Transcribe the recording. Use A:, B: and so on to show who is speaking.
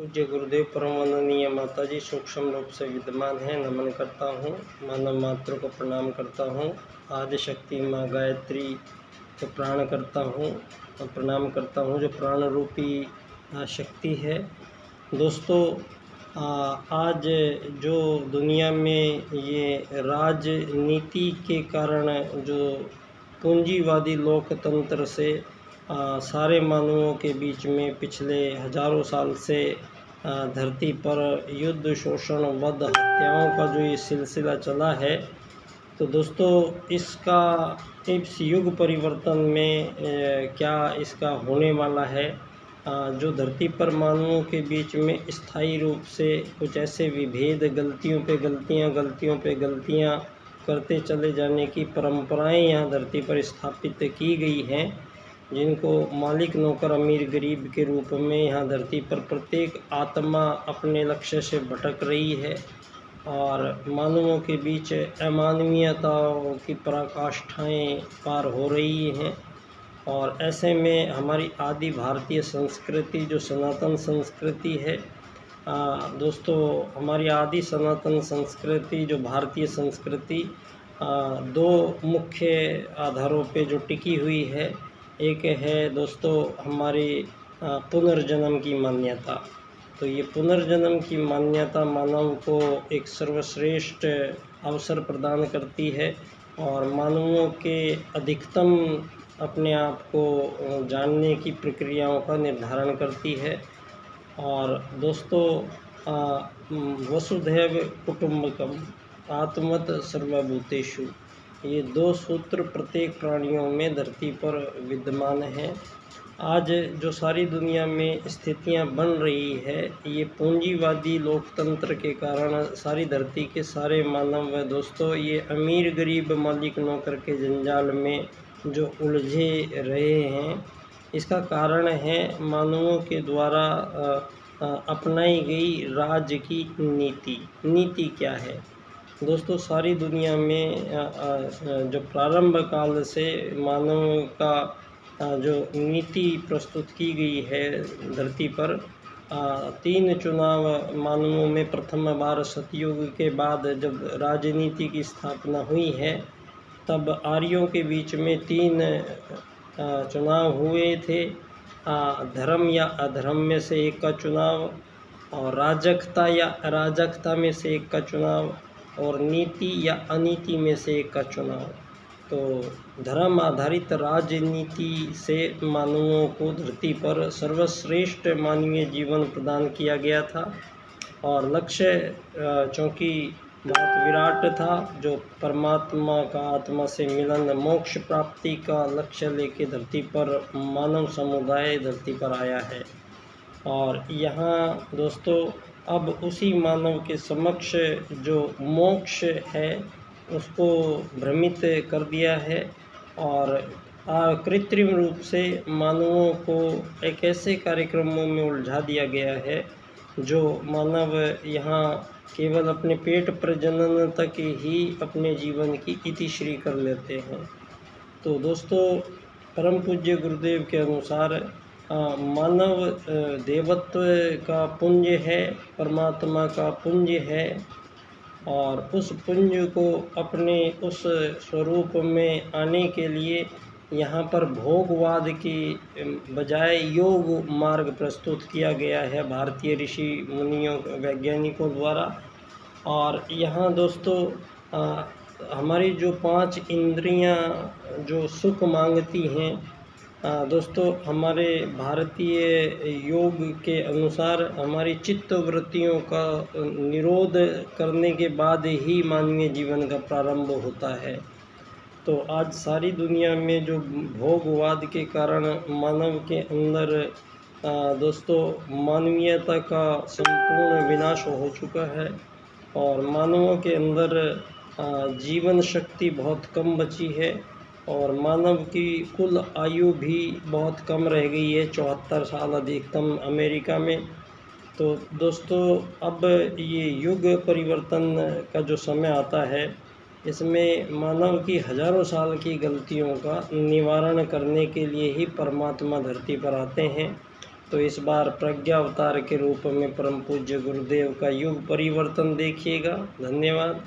A: पूज्य गुरुदेव परम वंदनीय माता जी सूक्ष्म रूप से विद्यमान है। नमन करता हूँ, मानव मात्र को प्रणाम करता हूँ। आदि शक्ति माँ गायत्री को प्राण करता हूँ और प्रणाम करता हूँ, जो प्राण रूपी शक्ति है। दोस्तों, आज जो दुनिया में ये राजनीति के कारण जो पूंजीवादी लोकतंत्र से सारे मानवों के बीच में पिछले हजारों साल से धरती पर युद्ध, शोषण, वध, हत्याओं का जो ये सिलसिला चला है, तो दोस्तों इसका इस युग परिवर्तन में क्या इसका होने वाला है, जो धरती पर मानवों के बीच में स्थायी रूप से कुछ ऐसे विभेद, गलतियों पे गलतियां करते चले जाने की परंपराएं यहाँ धरती पर स्थापित की गई हैं, जिनको मालिक नौकर अमीर गरीब के रूप में यहाँ धरती पर प्रत्येक आत्मा अपने लक्ष्य से भटक रही है और मानवों के बीच अमानवीयताओं की पराकाष्ठाएं पार हो रही हैं। और ऐसे में हमारी आदि भारतीय संस्कृति, जो सनातन संस्कृति है, दोस्तों हमारी आदि सनातन संस्कृति, जो भारतीय संस्कृति, दो मुख्य आधारों पे जो टिकी हुई है। एक है दोस्तों हमारी पुनर्जन्म की मान्यता। तो ये पुनर्जन्म की मान्यता मानव को एक सर्वश्रेष्ठ अवसर प्रदान करती है और मानवों के अधिकतम अपने आप को जानने की प्रक्रियाओं का निर्धारण करती है। और दोस्तों, वसुधैव कुटुंबकम आत्मत सर्वभूतेषु, ये दो सूत्र प्रत्येक प्राणियों में धरती पर विद्यमान है। आज जो सारी दुनिया में स्थितियां बन रही है, ये पूंजीवादी लोकतंत्र के कारण सारी धरती के सारे मानव व दोस्तों ये अमीर गरीब मालिक नौकर के जंजाल में जो उलझे रहे हैं, इसका कारण है मानवों के द्वारा अपनाई गई राज की नीति क्या है। दोस्तों, सारी दुनिया में जो प्रारंभ काल से मानव का जो नीति प्रस्तुत की गई है धरती पर, 3 चुनाव मानवों में प्रथम बार सतयुग के बाद जब राजनीति की स्थापना हुई है, तब आर्यों के बीच में 3 चुनाव हुए थे। धर्म या अधर्म में से एक का चुनाव, और राजकता या अराजकता में से एक का चुनाव, और नीति या अनीति में से एक का चुनाव। तो धर्म आधारित राजनीति से मानवों को धरती पर सर्वश्रेष्ठ मानवीय जीवन प्रदान किया गया था और लक्ष्य चूँकि बहुत विराट था, जो परमात्मा का आत्मा से मिलन, मोक्ष प्राप्ति का लक्ष्य लेके धरती पर मानव समुदाय धरती पर आया है। और यहाँ दोस्तों अब उसी मानव के समक्ष जो मोक्ष है उसको भ्रमित कर दिया है और कृत्रिम रूप से मानवों को एक ऐसे कार्यक्रमों में उलझा दिया गया है, जो मानव यहाँ केवल अपने पेट प्रजनन तक ही अपने जीवन की इतिश्री कर लेते हैं। तो दोस्तों, परम पूज्य गुरुदेव के अनुसार मानव देवत्व का पुंज है, परमात्मा का पुंज है, और उस पुंज को अपने उस स्वरूप में आने के लिए यहाँ पर भोगवाद की बजाय योग मार्ग प्रस्तुत किया गया है भारतीय ऋषि मुनियों, वैज्ञानिकों द्वारा। और यहाँ दोस्तों हमारी जो 5 इंद्रियाँ जो सुख मांगती हैं, दोस्तों हमारे भारतीय योग के अनुसार हमारी चित्त वृत्तियों का निरोध करने के बाद ही मानवीय जीवन का प्रारंभ होता है। तो आज सारी दुनिया में जो भोगवाद के कारण मानव के अंदर दोस्तों मानवीयता का संपूर्ण विनाश हो चुका है और मानवों के अंदर जीवन शक्ति बहुत कम बची है और मानव की कुल आयु भी बहुत कम रह गई है, 74 साल अधिकतम अमेरिका में। तो दोस्तों, अब ये युग परिवर्तन का जो समय आता है, इसमें मानव की हजारों साल की गलतियों का निवारण करने के लिए ही परमात्मा धरती पर आते हैं तो इस बार प्रज्ञा अवतार के रूप में परम पूज्य गुरुदेव का युग परिवर्तन देखिएगा। धन्यवाद।